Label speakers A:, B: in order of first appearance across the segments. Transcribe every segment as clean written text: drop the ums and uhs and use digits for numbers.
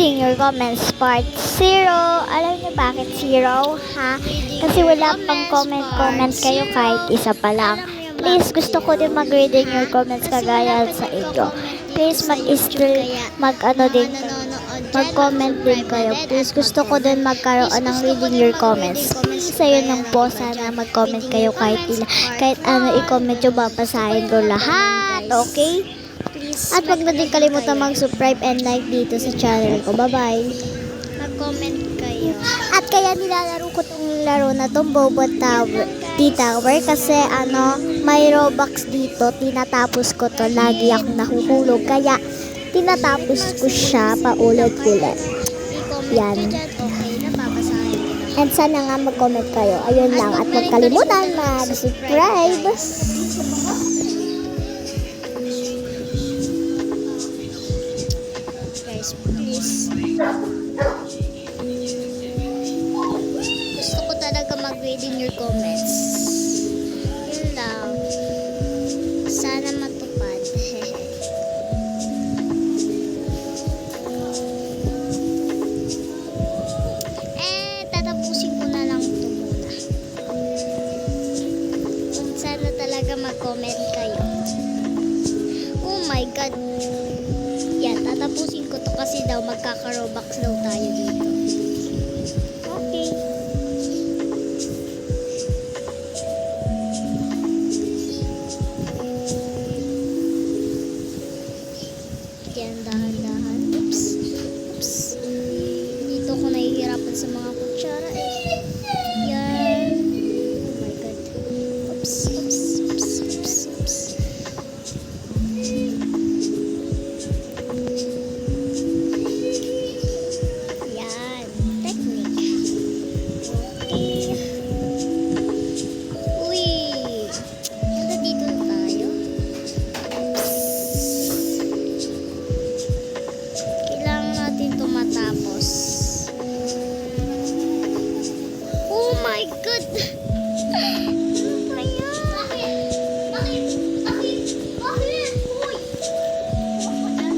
A: reading your comments part 0. Alam niyo bakit 0, ha? Kasi wala pang comment kayo kahit isa pa lang. Please, gusto ko din mag-reading your comments kagaya sa inyo. Please, mag-comment din kayo. Please, gusto ko din magkaroon ng reading your comments. Sa'yo nang po, sana mag-comment kayo kahit ano i-comment nyo, babasahin ko lahat. Okay? At wag na din kalimutan mag-subscribe and like dito sa channel ko. Bye-bye.
B: Mag-comment kayo.
A: At kaya nilalaro ko tong laro na tong Bobo Tower, T-Tower, kasi may Robux dito. Tinatapos ko to. Lagi akong nahuhulog. Kaya tinatapos ko siya paulit-ulit. Yan.
B: Okay na, babasahin ko na.
A: And sana nga mag-comment kayo. Ayun lang. At huwag kalimutan mag-subscribe.
B: Guys, please. Gusto ko talaga mag-read in your comments. Yun lang. Sana matupad. Tatapusin ko na lang ito muna. Sana talaga mag-comment kayo. Oh my God. Yan, tatapusin ko to kasi daw magkaka-Robux daw tayo dito. Okay. Yan, dahan-dahan. Oops. Oops. Dito ko nahihirapan sa mga kutsara eh. Yan. Oh my God. Oops. Oops. Oops. Oops. Oops. Yan. Technique. Okay. Uy. Ito dito na tayo. Kailangan natin ito matapos. Oh my God! Ano ba yan? Bakit? Uy! Ako dyan.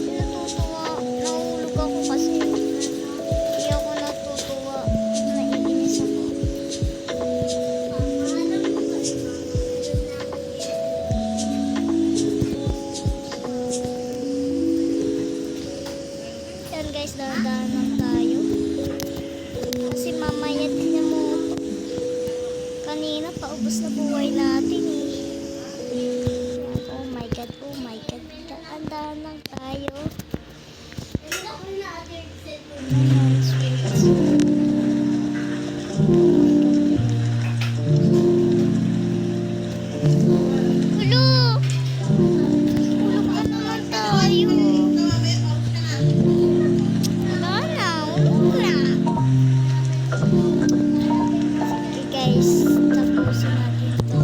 B: Natutuwa. Nahulog ako kasi. Hindi ako natutuwa. Naiinis ako. Yan guys, dahan-dahan lang tayo. Kasi mamaya din mo kanina paubos na buhay natin eh. Oh my God, oh my God. Dahan-dahan lang tayo. Ulo! Ulog na naman tayo. Wala na, ulog na. Okay guys, tapusin natin ito.